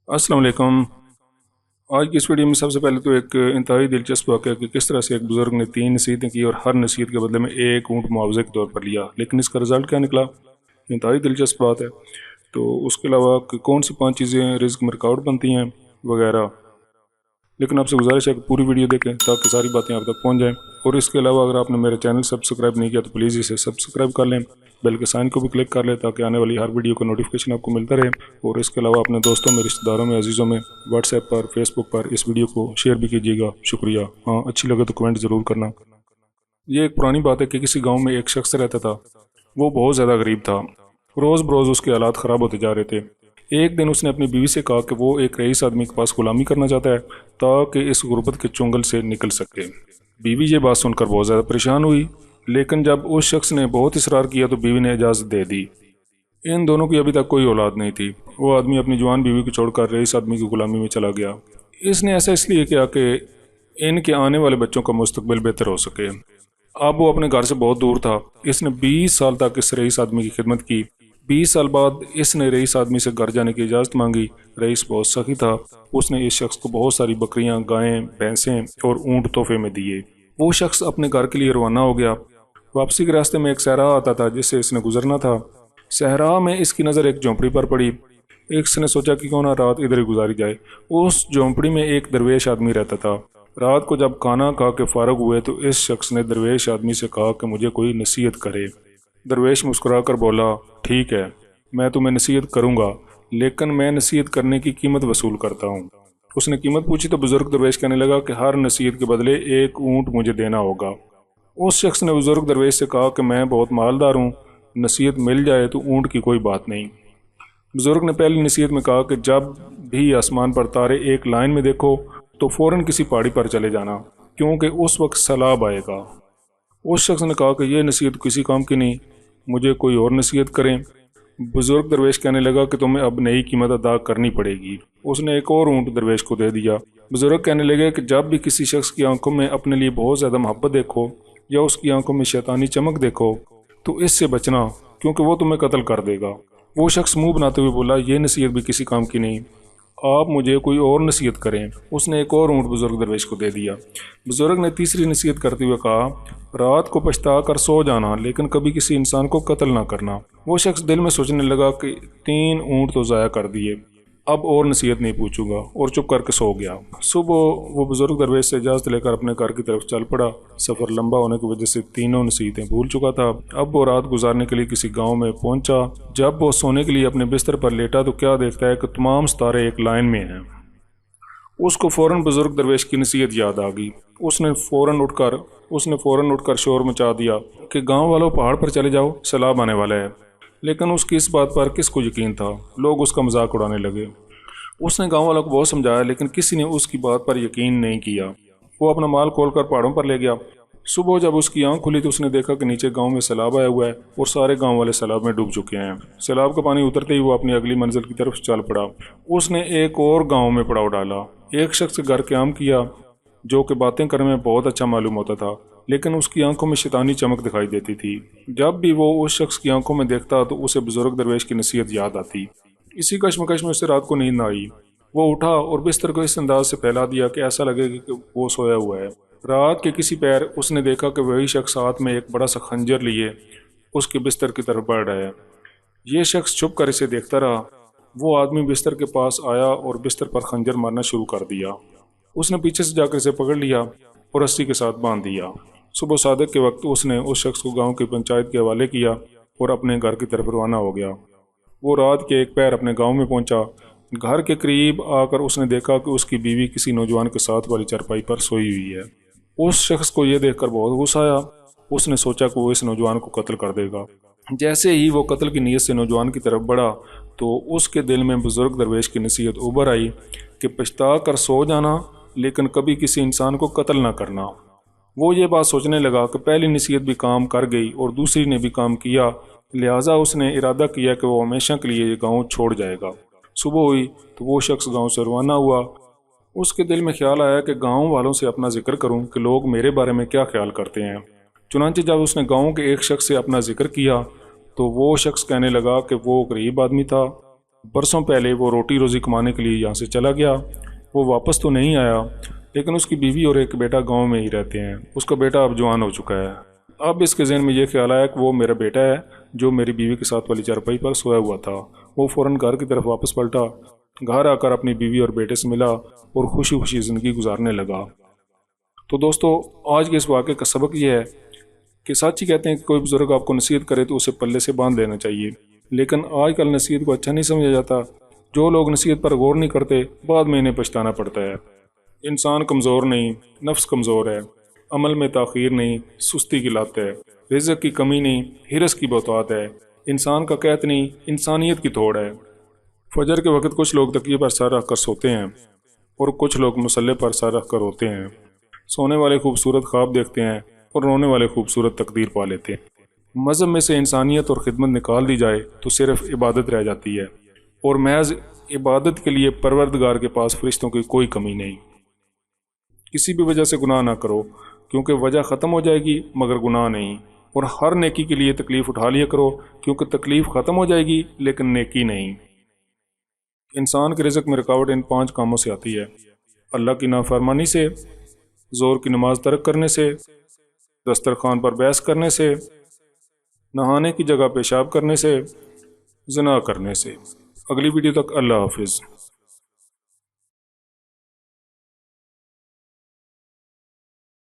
अस्सलाम वालेकुम। आज की इस वीडियो में सबसे पहले तो एक इंतहाई दिलचस्प वाक़या कि किस तरह से एक बुज़ुर्ग ने 3 नसीहतें की और हर नसीहत के बदले में एक ऊँट मुआवजे के तौर पर लिया, लेकिन इसका रिज़ल्ट क्या निकला, इंतहाई दिलचस्प बात है। तो उसके अलावा कि कौन सी 5 चीज़ें रिज़्क में रुकावट बनती हैं वगैरह। लेकिन आपसे गुजारिश है कि पूरी वीडियो देखें ताकि सारी बातें आप तक पहुँच जाएँ। और इसके अलावा अगर आपने मेरे चैनल सब्सक्राइब नहीं किया तो प्लीज़ इसे सब्सक्राइब कर लें, बेल के साइन को भी क्लिक कर लें ताकि आने वाली हर वीडियो का नोटिफिकेशन आपको मिलता रहे। और इसके अलावा अपने दोस्तों में, रिश्तेदारों में, अजीज़ों में व्हाट्सएप पर, फेसबुक पर इस वीडियो को शेयर भी कीजिएगा। शुक्रिया। हाँ, अच्छी लगे तो कमेंट ज़रूर करना। ये एक पुरानी बात है कि किसी गाँव में एक शख्स रहता था। वो बहुत ज़्यादा गरीब था। रोज़ बरोज़ उसके हालात ख़राब होते जा रहे थे। एक दिन उसने अपनी बीवी से कहा कि वो एक रईस आदमी के पास गुलामी करना चाहता है ताकि इस गुर्बत के चुंगल से निकल सके। बीवी ये बात सुनकर बहुत ज़्यादा परेशान हुई, लेकिन जब उस शख्स ने बहुत इसरार किया तो बीवी ने इजाज़त दे दी। इन दोनों की अभी तक कोई औलाद नहीं थी। वो आदमी अपनी जवान बीवी को छोड़कर रईस आदमी की गुलामी में चला गया। इसने ऐसा इसलिए किया कि इनके आने वाले बच्चों का मुस्तकबिल बेहतर हो सके। अब वो अपने घर से बहुत दूर था। इसने 20 साल तक इस रईस आदमी की खिदमत की। 20 साल बाद इसने रईस आदमी से घर जाने की इजाज़त मांगी। रईस बहुत सखी था। उसने इस शख्स को बहुत सारी बकरियां, गायें, भैंसें और ऊँट तोहफे में दिए। वो शख्स अपने घर के लिए रवाना हो गया। वापसी के रास्ते में एक सहरा आता था जिससे इसने गुजरना था। सहरा में इसकी नज़र एक झोंपड़ी पर पड़ी। इसने सोचा कि क्यों ना रात इधर ही गुजारी जाए। उस झोंपड़ी में एक दरवेश आदमी रहता था। रात को जब खाना खा के फारग हुए तो इस शख्स ने दरवेश आदमी से कहा कि मुझे कोई नसीहत करे। दरवेश मुस्कुराकर बोला, ठीक है, मैं तुम्हें नसीहत करूँगा, लेकिन मैं नसीहत करने की कीमत वसूल करता हूँ। उसने कीमत पूछी तो बुजुर्ग दरवेश कहने लगा कि हर नसीहत के बदले एक ऊँट मुझे देना होगा। उस शख्स ने बुजुर्ग दरवेश से कहा कि मैं बहुत मालदार हूँ, नसीहत मिल जाए तो ऊँट की कोई बात नहीं। बुजुर्ग ने पहली नसीहत में कहा कि जब भी आसमान पर तारे एक लाइन में देखो तो फ़ौरन किसी पहाड़ी पर चले जाना, क्योंकि उस वक्त सैलाब आएगा। उस शख्स ने कहा कि यह नसीहत किसी काम की नहीं, मुझे कोई और नसीहत करें। बुजुर्ग दरवेश कहने लगा कि तुम्हें अब नई कीमत अदा करनी पड़ेगी। उसने एक और ऊँट दरवेश को दे दिया। बुजुर्ग कहने लगे कि जब भी किसी शख्स की आंखों में अपने लिए बहुत ज़्यादा मोहब्बत देखो या उसकी आंखों में शैतानी चमक देखो तो इससे बचना, क्योंकि वो तुम्हें कत्ल कर देगा। वो शख्स मुंह बनाते हुए बोला, ये नसीहत भी किसी काम की नहीं, आप मुझे कोई और नसीहत करें। उसने एक और ऊँट बुजुर्ग दरवेश को दे दिया। बुजुर्ग ने तीसरी नसीहत करते हुए कहा, रात को पछता कर सो जाना, लेकिन कभी किसी इंसान को कत्ल ना करना। वो शख्स दिल में सोचने लगा कि 3 ऊँट तो ज़ाया कर दिए, अब और नसीहत नहीं पूछूंगा, और चुप करके सो गया। सुबह वो बुजुर्ग दरवेश से इजाज़त लेकर अपने घर की तरफ चल पड़ा। सफ़र लंबा होने की वजह से तीनों नसीहतें भूल चुका था। अब वो रात गुजारने के लिए किसी गांव में पहुंचा। जब वो सोने के लिए अपने बिस्तर पर लेटा तो क्या देखता है कि तमाम सितारे एक लाइन में हैं। उसको फ़ौरन बुजुर्ग दरवेश की नसीहत याद आ गई। उसने फ़ौरन उठकर शोर मचा दिया कि गाँव वालों, पहाड़ पर चले जाओ, सैलाब आने वाला है। लेकिन उसकी इस बात पर किसको यकीन था। लोग उसका मजाक उड़ाने लगे। उसने गांव वालों को बहुत समझाया, लेकिन किसी ने उसकी बात पर यकीन नहीं किया। वो अपना माल खोलकर पहाड़ों पर ले गया। सुबह जब उसकी आंख खुली तो उसने देखा कि नीचे गांव में सैलाब आया हुआ है और सारे गांव वाले सैलाब में डूब चुके हैं। सैलाब का पानी उतरते ही वो अपनी अगली मंजिल की तरफ चल पड़ा। उसने एक और गाँव में पड़ाव डाला। एक शख्स के घर क़याम किया जो कि बातें करने में बहुत अच्छा मालूम होता था, लेकिन उसकी आंखों में शैतानी चमक दिखाई देती थी। जब भी वो उस शख्स की आंखों में देखता तो उसे बुजुर्ग दरवेश की नसीहत याद आती। इसी कश्मकश में उसे रात को नींद न आई। वो उठा और बिस्तर को इस अंदाज से फैला दिया कि ऐसा लगेगा कि वो सोया हुआ है। रात के किसी पैर उसने देखा कि वही शख्स हाथ में एक बड़ा सा खंजर लिए उसके बिस्तर की तरफ बढ़ रहा है। ये शख्स छुप कर इसे देखता रहा। वो आदमी बिस्तर के पास आया और बिस्तर पर खंजर मारना शुरू कर दिया। उसने पीछे से जाकर इसे पकड़ लिया और रस्सी के साथ बांध दिया। सुबह सादिक के वक्त उसने उस शख्स को गांव की पंचायत के हवाले किया और अपने घर की तरफ रवाना हो गया। वो रात के एक पैर अपने गांव में पहुंचा। घर के करीब आकर उसने देखा कि उसकी बीवी किसी नौजवान के साथ वाली चारपाई पर सोई हुई है। उस शख्स को यह देखकर बहुत गुस्सा आया। उसने सोचा कि वो इस नौजवान को कत्ल कर देगा। जैसे ही वो कत्ल की नीयत से नौजवान की तरफ बढ़ा तो उसके दिल में बुजुर्ग दरवेश की नसीहत उभर आई कि पछता कर सो जाना, लेकिन कभी किसी इंसान को कत्ल ना करना। वो ये बात सोचने लगा कि पहली नसीहत भी काम कर गई और दूसरी ने भी काम किया, लिहाजा उसने इरादा किया कि वो हमेशा के लिए ये गाँव छोड़ जाएगा। सुबह हुई तो वो शख्स गाँव से रवाना हुआ। उसके दिल में ख्याल आया कि गाँव वालों से अपना जिक्र करूं कि लोग मेरे बारे में क्या ख्याल करते हैं। चुनांचे जब उसने गाँव के एक शख्स से अपना जिक्र किया तो वो शख्स कहने लगा कि वो गरीब आदमी था برسوں پہلے وہ روٹی روزی کمانے کے لیے یہاں سے چلا گیا، وہ واپس تو نہیں آیا، لیکن اس کی بیوی اور ایک بیٹا گاؤں میں ہی رہتے ہیں۔ اس کا بیٹا اب جوان ہو چکا ہے۔ اب اس کے ذہن میں یہ خیال آیا کہ وہ میرا بیٹا ہے جو میری بیوی کے ساتھ والی چارپائی پر سویا ہوا تھا۔ وہ فوراً گھر کی طرف واپس پلٹا، گھر آ کر اپنی بیوی اور بیٹے سے ملا اور خوشی خوشی زندگی گزارنے لگا۔ تو دوستو، آج کے اس واقعے کا سبق یہ ہے کہ سچ ہی کہتے ہیں کہ کوئی بزرگ آپ کو نصیحت کرے تو اسے پلے سے باندھ لینا چاہیے، لیکن آج کل نصیحت کو اچھا نہیں سمجھا جاتا۔ جو لوگ نصیحت پر غور نہیں کرتے بعد میں انہیں پچھتانا پڑتا ہے۔ انسان کمزور نہیں، نفس کمزور ہے، عمل میں تاخیر نہیں، سستی کی لت ہے، رزق کی کمی نہیں، ہرس کی بہتات ہے، انسان کا قحط نہیں، انسانیت کی توڑ ہے۔ فجر کے وقت کچھ لوگ تکیے پر سر رکھ کر سوتے ہیں اور کچھ لوگ مصلے پر سر رکھ کر روتے ہیں۔ سونے والے خوبصورت خواب دیکھتے ہیں اور رونے والے خوبصورت تقدیر پا لیتے ہیں۔ مذہب میں سے انسانیت اور خدمت نکال دی جائے تو صرف عبادت رہ جاتی ہے، اور محض عبادت کے لیے پروردگار کے پاس فرشتوں کی کوئی کمی نہیں۔ کسی بھی وجہ سے گناہ نہ کرو، کیونکہ وجہ ختم ہو جائے گی مگر گناہ نہیں، اور ہر نیکی کے لیے تکلیف اٹھا لیا کرو، کیونکہ تکلیف ختم ہو جائے گی لیکن نیکی نہیں۔ انسان کے رزق میں رکاوٹ ان 5 کاموں سے آتی ہے: اللہ کی نافرمانی سے، زور کی نماز ترک کرنے سے، دسترخوان پر بحث کرنے سے، نہانے کی جگہ پیشاب کرنے سے، زنا کرنے سے۔ اگلی ویڈیو تک اللہ حافظ۔